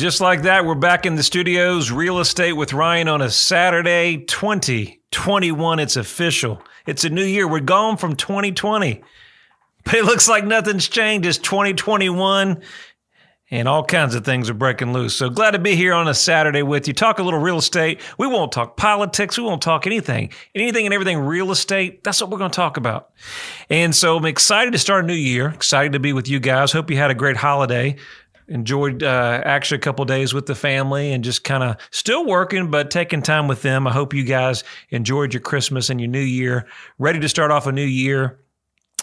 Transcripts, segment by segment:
just like that, we're back in the studios, Real Estate with Ryan on a Saturday, 2021. It's official. It's a new year. We're gone from 2020, but it looks like nothing's changed. It's 2021, and all kinds of things are breaking loose. So glad to be here on a Saturday with you. Talk a little real estate. We won't talk politics. We won't talk anything and everything real estate. That's what we're going to talk about. And so I'm excited to start a new year, excited to be with you guys. Hope you had a great holiday. Enjoyed actually a couple of days with the family and just kind of still working, but taking time with them. I hope you guys enjoyed your Christmas and your New Year. Ready to start off a new year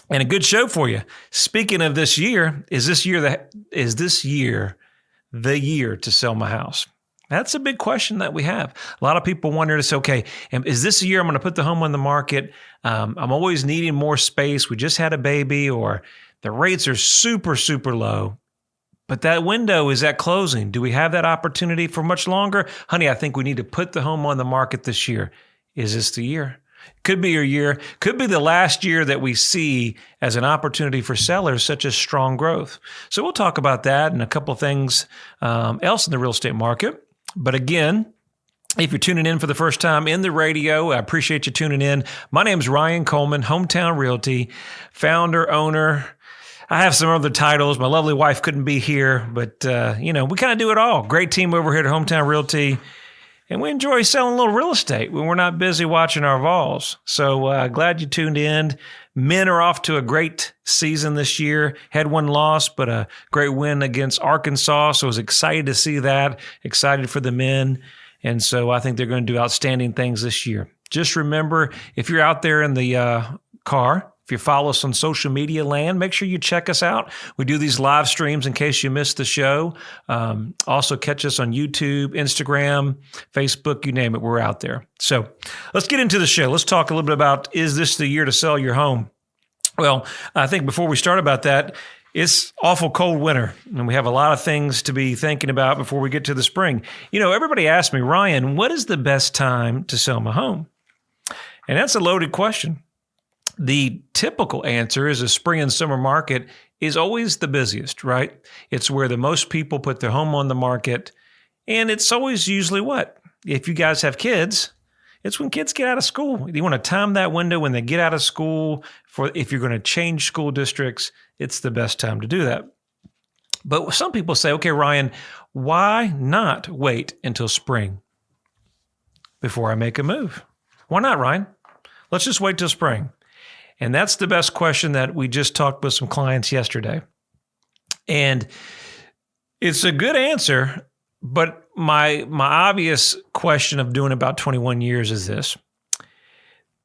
and a good show for you. Speaking of this year, is this year the year to sell my house? That's a big question that we have. A lot of people wonder, okay, is this the year I'm going to put the home on the market? I'm always needing more space. We just had a baby, or the rates are super, super low. But that window, is that closing? Do we have that opportunity for much longer? Honey, I think we need to put the home on the market this year. Is this the year? Could be your year. Could be the last year that we see as an opportunity for sellers, such as strong growth. So we'll talk about that and a couple of things else in the real estate market. But again, if you're tuning in for the first time in the radio, I appreciate you tuning in. My name is Ryan Coleman, Hometown Realty, founder, owner. I have some other titles. My lovely wife couldn't be here, but, we kind of do it all. Great team over here at Hometown Realty, and we enjoy selling a little real estate when we're not busy watching our Vols. So glad you tuned in. Men are off to a great season this year. Had one loss, but a great win against Arkansas, so I was excited to see that, excited for the men, and so I think they're going to do outstanding things this year. Just remember, if you're out there in the car, if you follow us on social media land, make sure you check us out. We do these live streams in case you missed the show. Also catch us on YouTube, Instagram, Facebook, you name it, we're out there. So let's get into the show. Let's talk a little bit about, is this the year to sell your home? Well, I think before we start about that, it's awful cold winter, and we have a lot of things to be thinking about before we get to the spring. Everybody asks me, Ryan, what is the best time to sell my home? And that's a loaded question. The typical answer is the spring and summer market is always the busiest, right? It's where the most people put their home on the market. And it's always usually what? If you guys have kids, it's when kids get out of school. You want to time that window when they get out of school. If you're going to change school districts, it's the best time to do that. But some people say, okay, Ryan, why not wait until spring before I make a move? Why not, Ryan? Let's just wait till spring. And that's the best question that we just talked with some clients yesterday. And it's a good answer, but my obvious question of doing about 21 years is this.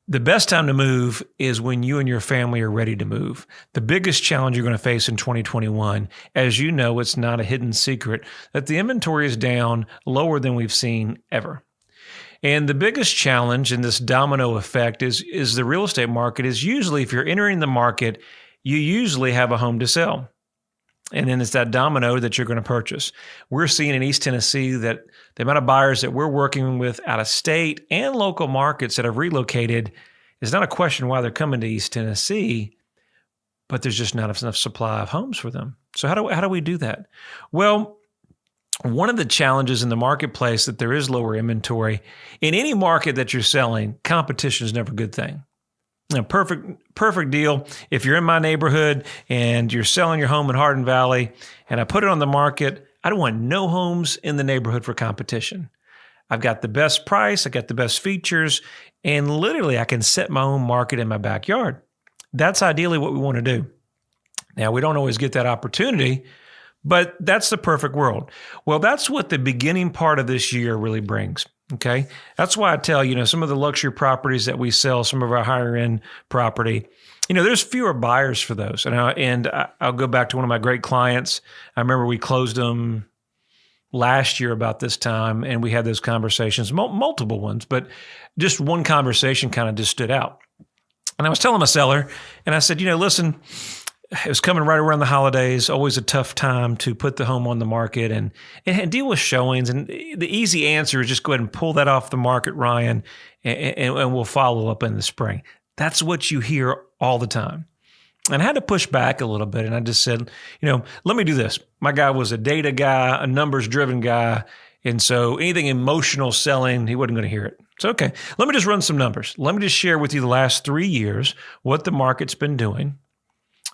The best time to move is when you and your family are ready to move. The biggest challenge you're going to face in 2021, as you know, it's not a hidden secret, that the inventory is down lower than we've seen ever. And the biggest challenge in this domino effect is the real estate market is usually, if you're entering the market, you usually have a home to sell. And then it's that domino that you're going to purchase. We're seeing in East Tennessee that the amount of buyers that we're working with out of state and local markets that have relocated is not a question why they're coming to East Tennessee, but there's just not enough supply of homes for them. So how do we do that? Well, one of the challenges in the marketplace that there is lower inventory. In any market that you're selling, competition is never a good thing. Perfect deal. If you're in my neighborhood and you're selling your home in Hardin Valley and I put it on the market, I don't want no homes in the neighborhood for competition. I've got the best price, I got the best features, and literally I can set my own market in my backyard. That's ideally what we want to do. Now, we don't always get that opportunity, but that's the perfect world. Well, that's what the beginning part of this year really brings, okay? That's why I tell, some of the luxury properties that we sell, some of our higher end property, there's fewer buyers for those. And I'll go back to one of my great clients. I remember we closed them last year about this time, and we had those conversations, multiple ones, but just one conversation kind of just stood out. And I was telling my seller, and I said, listen, it was coming right around the holidays, always a tough time to put the home on the market and deal with showings. And the easy answer is just go ahead and pull that off the market, Ryan, and we'll follow up in the spring. That's what you hear all the time. And I had to push back a little bit. And I just said, let me do this. My guy was a data guy, a numbers driven guy. And so anything emotional selling, he wasn't going to hear it. So, okay, let me just run some numbers. Let me just share with you the last 3 years, what the market's been doing.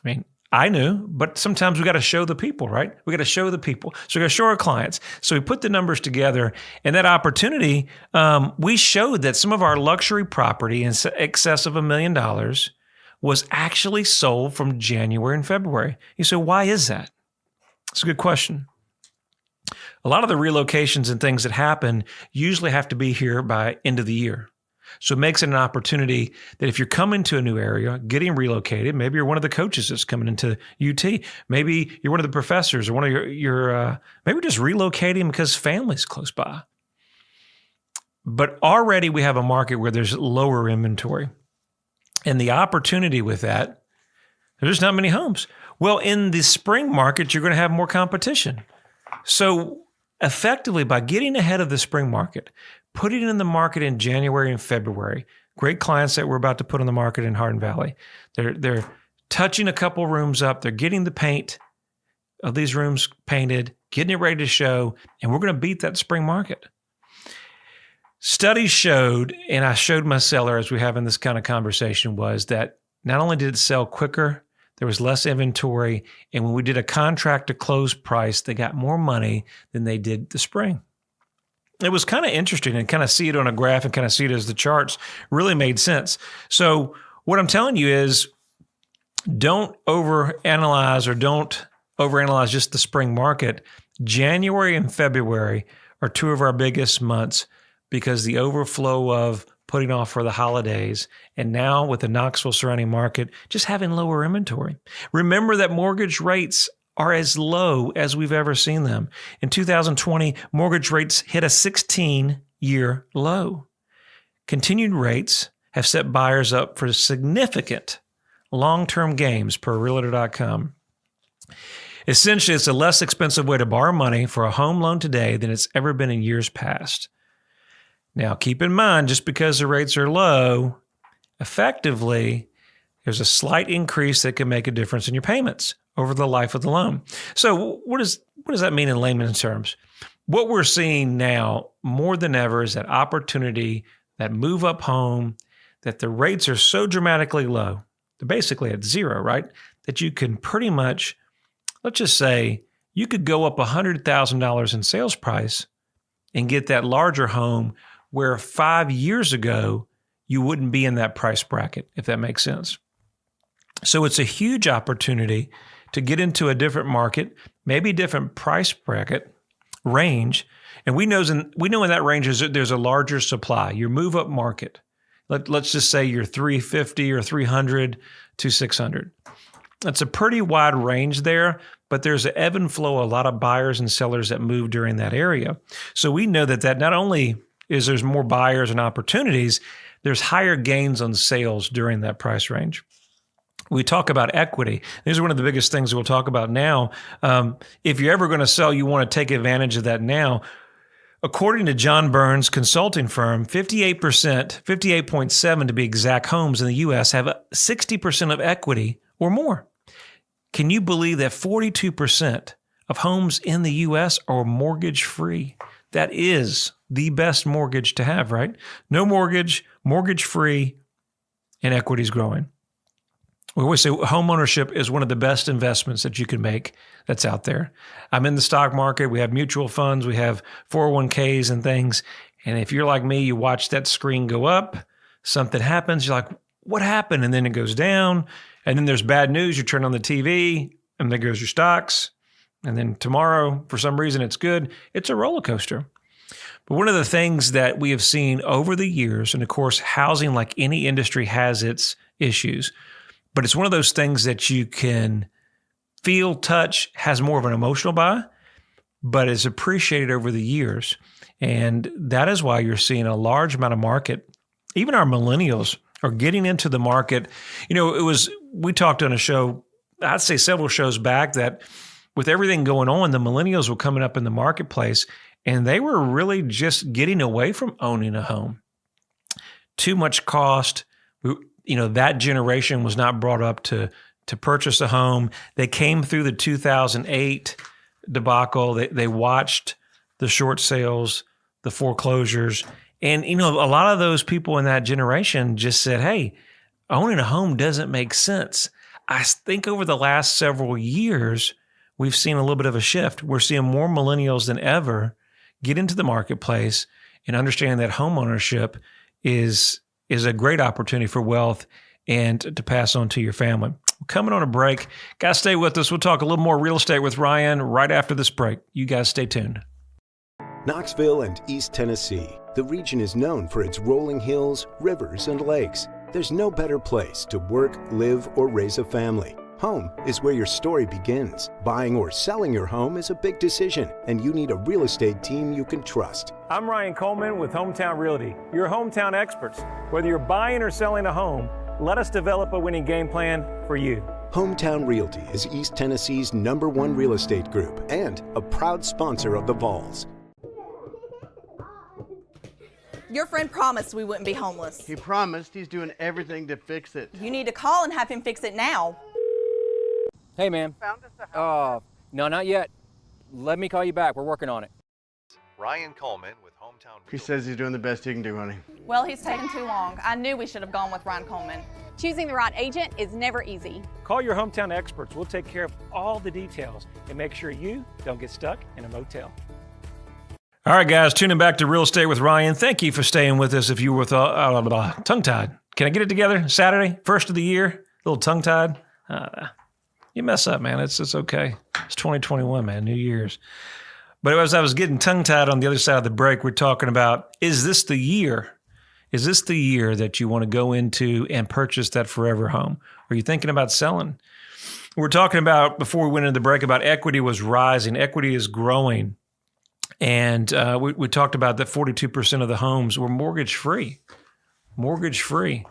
I mean, I knew, but sometimes we got to show the people, right? We got to show the people. So we got to show our clients. So we put the numbers together, and that opportunity, we showed that some of our luxury property in excess of $1 million was actually sold from January and February. You say, why is that? It's a good question. A lot of the relocations and things that happen usually have to be here by end of the year. So it makes it an opportunity that if you're coming to a new area, getting relocated, maybe you're one of the coaches that's coming into UT, maybe you're one of the professors or one of your maybe just relocating because family's close by. But already we have a market where there's lower inventory. And the opportunity with that, there's not many homes. Well, in the spring market, you're going to have more competition. So effectively, by getting ahead of the spring market, putting it in the market in January and February, great clients that we're about to put on the market in Hardin Valley, they're touching a couple rooms up. They're getting the paint of these rooms painted, getting it ready to show, and we're going to beat that spring market. Studies showed, and I showed my seller as we have in this kind of conversation, was that not only did it sell quicker, there was less inventory, and when we did a contract to close price, they got more money than they did the spring. It was kind of interesting, and kind of see it on a graph and kind of see it as the charts really made sense. So what I'm telling you is don't overanalyze just the spring market. January and February are two of our biggest months because the overflow of putting off for the holidays, and now with the Knoxville surrounding market, just having lower inventory. Remember that mortgage rates are as low as we've ever seen them. In 2020, mortgage rates hit a 16-year low. Continued rates have set buyers up for significant long-term gains per Realtor.com. Essentially, it's a less expensive way to borrow money for a home loan today than it's ever been in years past. Now, keep in mind, just because the rates are low, effectively, there's a slight increase that can make a difference in your payments over the life of the loan. So what does that mean in layman's terms? What we're seeing now more than ever is that opportunity, that move up home, that the rates are so dramatically low, they're basically at zero, right? That you can pretty much, let's just say, you could go up $100,000 in sales price and get that larger home where 5 years ago, you wouldn't be in that price bracket, if that makes sense. So it's a huge opportunity to get into a different market, maybe a different price bracket range. And we know in that range there's a larger supply, your move up market. Let's just say you're 350 or 300 to 600. That's a pretty wide range there, but there's an ebb and flow, a lot of buyers and sellers that move during that area. So we know that not only is there's more buyers and opportunities, there's higher gains on sales during that price range. We talk about equity. These are one of the biggest things we'll talk about now. If you're ever going to sell, you want to take advantage of that now. According to John Burns consulting firm, 58%, 58.7 to be exact, homes in the U.S. have 60% of equity or more. Can you believe that 42% of homes in the U.S. are mortgage-free? That is the best mortgage to have, right? No mortgage, mortgage-free, and equity is growing. We always say home ownership is one of the best investments that you can make that's out there. I'm in the stock market. We have mutual funds. We have 401ks and things. And if you're like me, you watch that screen go up, something happens, you're like, what happened? And then it goes down. And then there's bad news. You turn on the TV and there goes your stocks. And then tomorrow, for some reason, it's good. It's a roller coaster. But one of the things that we have seen over the years, and of course, housing, like any industry, has its issues. But it's one of those things that you can feel, touch, has more of an emotional buy, but is appreciated over the years. And that is why you're seeing a large amount of market. Even our millennials are getting into the market. We talked on a show, I'd say several shows back, that with everything going on, the millennials were coming up in the marketplace and they were really just getting away from owning a home. Too much cost. That generation was not brought up to to purchase a home. They came through the 2008 debacle. They watched the short sales, the foreclosures. And, a lot of those people in that generation just said, hey, owning a home doesn't make sense. I think over the last several years, we've seen a little bit of a shift. We're seeing more millennials than ever get into the marketplace and understand that home ownership is a great opportunity for wealth and to pass on to your family. Coming on a break. Guys, stay with us. We'll talk a little more real estate with Ryan right after this break. You guys stay tuned. Knoxville and East Tennessee. The region is known for its rolling hills, rivers, and lakes. There's no better place to work, live, or raise a family. Home is where your story begins. Buying or selling your home is a big decision, and you need a real estate team you can trust. I'm Ryan Coleman with Hometown Realty, your hometown experts. Whether you're buying or selling a home, let us develop a winning game plan for you. Hometown Realty is East Tennessee's #1 real estate group and a proud sponsor of the Vols. Your friend promised we wouldn't be homeless. He promised. He's doing everything to fix it. You need to call and have him fix it now. Hey, man. Found us a house. No, not yet. Let me call you back. We're working on it. Ryan Coleman with Hometown He says he's doing the best he can do, honey. Well, he's taking too long. I knew we should have gone with Ryan Coleman. Choosing the right agent is never easy. Call your hometown experts. We'll take care of all the details and make sure you don't get stuck in a motel. All right, guys, tuning back to Real Estate with Ryan. Thank you for staying with us. If you were tongue-tied, can I get it together? Saturday, first of the year, a little tongue-tied. You mess up, man. It's okay. It's 2021, man. New Year's. But as I was getting tongue-tied on the other side of the break, we're talking about, is this the year? Is this the year that you want to go into and purchase that forever home? Are you thinking about selling? We're talking about, before we went into the break, about equity was rising. Equity is growing. And we talked about that 42% of the homes were mortgage-free. Mortgage-free.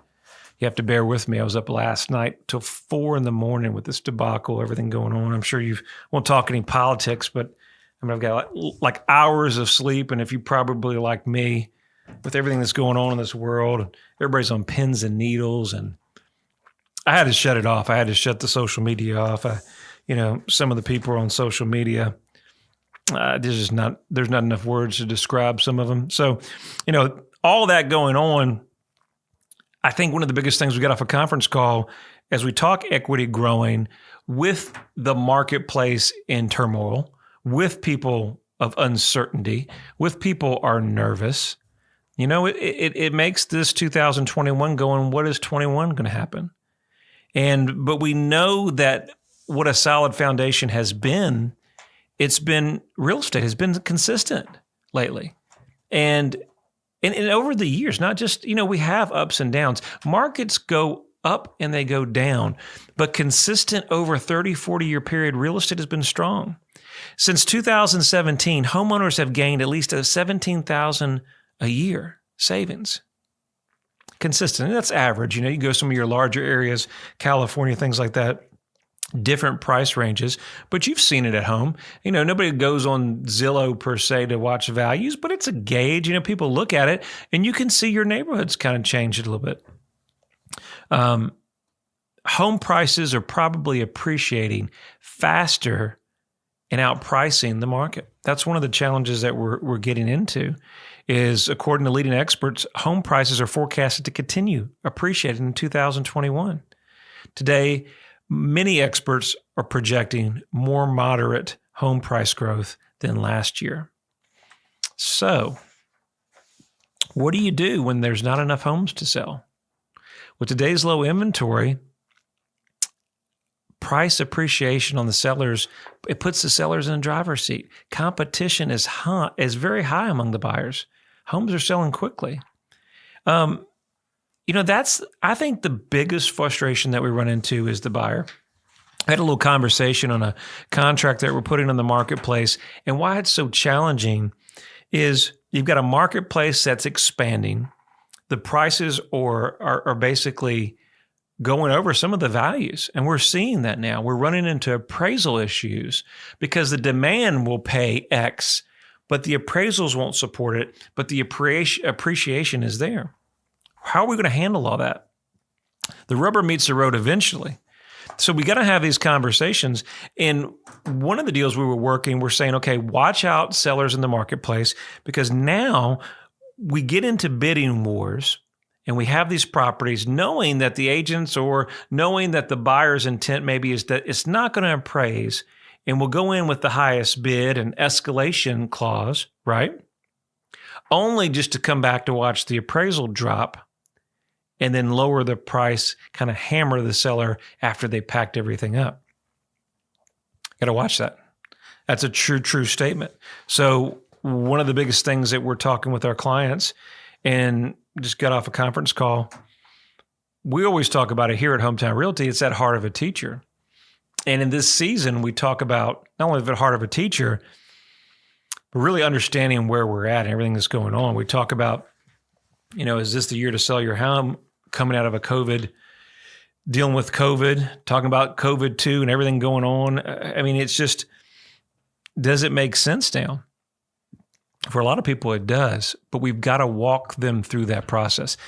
You have to bear with me. I was up last night till 4 a.m. with this debacle, everything going on. I'm sure you won't talk any politics, but I've got like hours of sleep. And if you probably like me, with everything that's going on in this world, everybody's on pins and needles, and I had to shut it off. I had to shut the social media off. Some of the people are on social media. There's not enough words to describe some of them. So, all that going on, I think one of the biggest things we got off a conference call as we talk equity growing with the marketplace in turmoil, with people of uncertainty, with people are nervous. It makes this 2021 going, what is 21 going to happen? But we know that what a solid foundation has been, it's been real estate has been consistent lately. And over the years, not just, we have ups and downs. Markets go up and they go down, but consistent over 30, 40-year period, real estate has been strong. Since 2017, homeowners have gained at least $17,000 a year savings. Consistent. And that's average. You go some of your larger areas, California, things like that, different price ranges, but you've seen it at home. Nobody goes on Zillow per se to watch values, but it's a gauge. People look at it and you can see your neighborhoods kind of change it a little bit. Home prices are probably appreciating faster and outpricing the market. That's one of the challenges that we're getting into is, according to leading experts, home prices are forecasted to continue appreciating in 2021. Today, many experts are projecting more moderate home price growth than last year. So, what do you do when there's not enough homes to sell? With today's low inventory, price appreciation on the sellers, it puts the sellers in the driver's seat. Competition is very high among the buyers. Homes are selling quickly. That's, I think, the biggest frustration that we run into is the buyer. I had a little conversation on a contract that we're putting on the marketplace, and why it's so challenging is you've got a marketplace that's expanding. The prices are basically going over some of the values, and we're seeing that now. We're running into appraisal issues because the demand will pay X, but the appraisals won't support it, but the appreciation is there. How are we going to handle all that? The rubber meets the road eventually. So we got to have these conversations. And one of the deals we were working, we're saying, okay, watch out sellers in the marketplace, because now we get into bidding wars and we have these properties knowing that the agents or knowing that the buyer's intent maybe is that it's not going to appraise, and we'll go in with the highest bid and escalation clause, right? Only just to come back to watch the appraisal drop and then lower the price, kind of hammer the seller after they packed everything up. Got to watch that. That's a true statement. So one of the biggest things that we're talking with our clients, and just got off a conference call, we always talk about it here at Hometown Realty. It's that heart of a teacher. And in this season, we talk about not only the heart of a teacher, but really understanding where we're at and everything that's going on. We talk about, is this the year to sell your home, coming out of a COVID, dealing with COVID, talking about COVID too and everything going on. I mean, it's just, does it make sense now? For a lot of people, it does, but we've got to walk them through that process.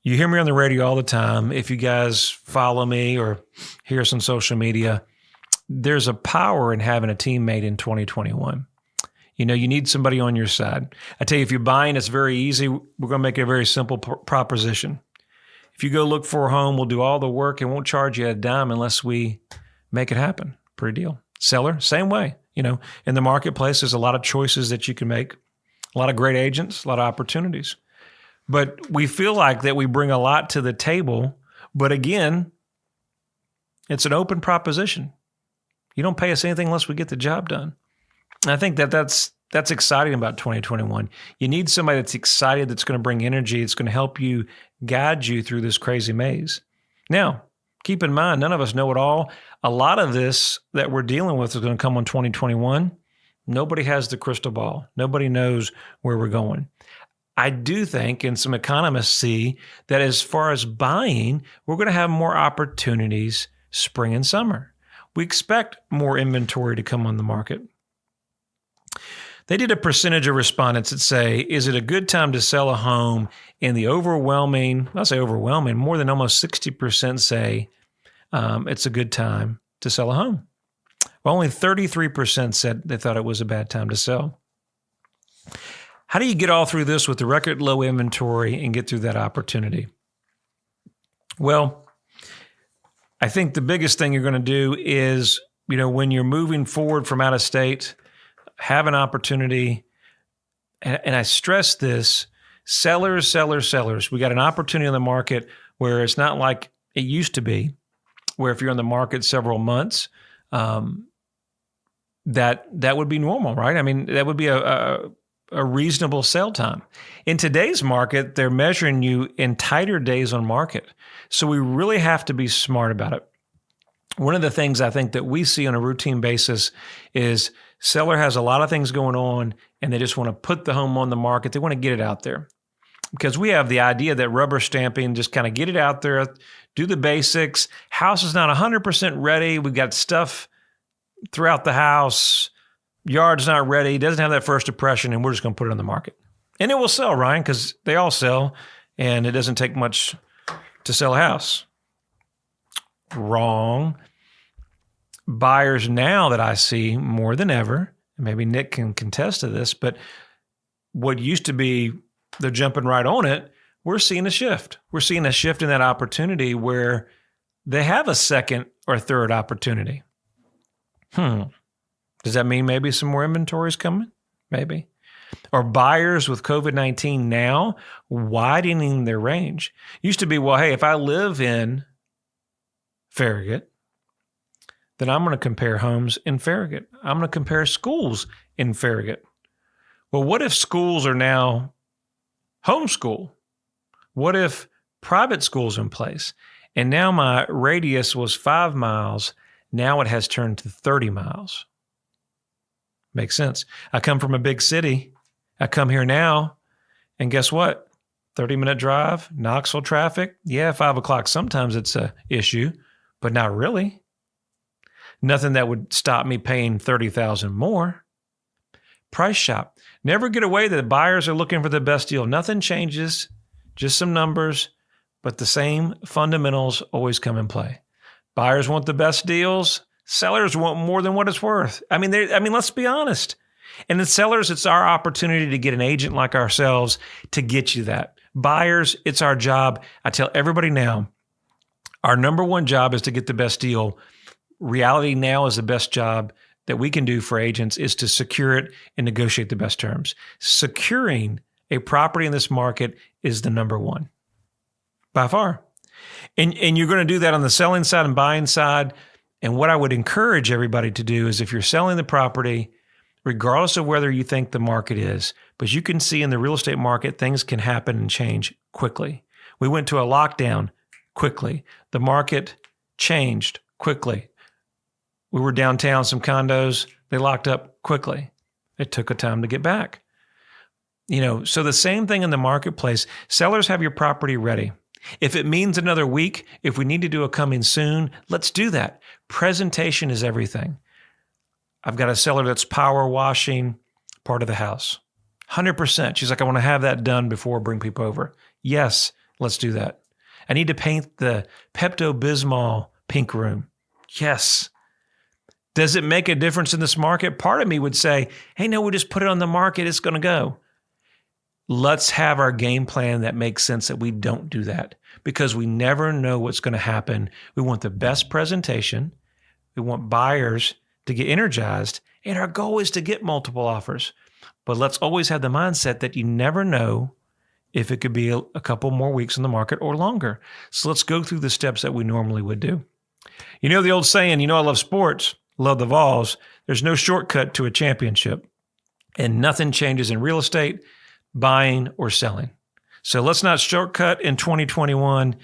You hear me on the radio all the time. If you guys follow me or hear us on social media, there's a power in having a teammate in 2021. You need somebody on your side. I tell you, if you're buying, it's very easy. We're going to make it a very simple proposition. If you go look for a home, we'll do all the work and won't charge you a dime unless we make it happen. Pretty deal. Seller, same way. In the marketplace, there's a lot of choices that you can make, a lot of great agents, a lot of opportunities. But we feel like that we bring a lot to the table. But again, it's an open proposition. You don't pay us anything unless we get the job done. And I think that's exciting about 2021. You need somebody that's excited, that's going to bring energy, it's going to help you, guide you through this crazy maze. Now, keep in mind, none of us know it all. A lot of this that we're dealing with is going to come on 2021. Nobody has the crystal ball. Nobody knows where we're going. I do think, and some economists see, that as far as buying, we're going to have more opportunities spring and summer. We expect more inventory to come on the market. They did a percentage of respondents that say, is it a good time to sell a home? And the overwhelming, I'll say overwhelming, more than almost 60% say it's a good time to sell a home. Well, only 33% said they thought it was a bad time to sell. How do you get all through this with the record low inventory and get through that opportunity? Well, I think the biggest thing you're going to do is, when you're moving forward from out of state, have an opportunity. And I stress this, sellers. We got an opportunity on the market where it's not like it used to be, where if you're on the market several months, that would be normal, right? I mean, that would be a reasonable sell time. In today's market, they're measuring you in tighter days on market. So we really have to be smart about it. One of the things I think that we see on a routine basis is seller has a lot of things going on and they just want to put the home on the market. They want to get it out there because we have the idea that rubber stamping, just kind of get it out there, do the basics. House is not 100% ready. We've got stuff throughout the house. Yard's not ready, doesn't have that first impression, and we're just going to put it on the market. And it will sell, Ryan, because they all sell, and it doesn't take much to sell a house. Wrong. Buyers now that I see more than ever, and maybe Nick can contest to this, but what used to be they're jumping right on it, we're seeing a shift. We're seeing a shift in that opportunity where they have a second or third opportunity. Does that mean maybe some more inventory is coming? Maybe. Or buyers with COVID-19 now widening their range. Used to be, well, hey, if I live in Farragut, then I'm going to compare homes in Farragut. I'm going to compare schools in Farragut. Well, what if schools are now homeschool? What if private schools in place? And now my radius was 5 miles. Now it has turned to 30 miles. Makes sense. I come from a big city. I come here now, and guess what? 30-minute drive, Knoxville traffic. Yeah, 5 o'clock. Sometimes it's a issue, but not really. Nothing that would stop me paying $30,000 more. Price shop. Never get away that buyers are looking for the best deal. Nothing changes, just some numbers, but the same fundamentals always come in play. Buyers want the best deals. Sellers want more than what it's worth. I mean, let's be honest. And in sellers, it's our opportunity to get an agent like ourselves to get you that. Buyers, it's our job. I tell everybody now, our number one job is to get the best deal. Reality now is the best job that we can do for agents is to secure it and negotiate the best terms. Securing a property in this market is the number one by far. And you're going to do that on the selling side and buying side. And what I would encourage everybody to do is if you're selling the property, regardless of whether you think the market is, but you can see in the real estate market, things can happen and change quickly. We went to a lockdown quickly. The market changed quickly. We were downtown, some condos, they locked up quickly. It took a time to get back. So the same thing in the marketplace. Sellers, have your property ready. If it means another week, if we need to do a coming soon, let's do that. Presentation is everything. I've got a seller that's power washing part of the house. 100%. She's like, I want to have that done before I bring people over. Yes, let's do that. I need to paint the Pepto-Bismol pink room. Yes. Does it make a difference in this market? Part of me would say, hey, no, we just put it on the market. It's going to go. Let's have our game plan that makes sense that we don't do that because we never know what's going to happen. We want the best presentation. We want buyers to get energized, and our goal is to get multiple offers. But let's always have the mindset that you never know if it could be a couple more weeks in the market or longer. So let's go through the steps that we normally would do. You know the old saying, I love sports, love the Vols. There's no shortcut to a championship, and nothing changes in real estate, buying or selling. So let's not shortcut in 2021.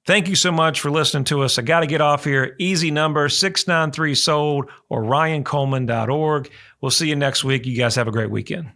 Thank you so much for listening to us. I got to get off here. Easy number 693-SOLD or RyanColeman.org. We'll see you next week. You guys have a great weekend.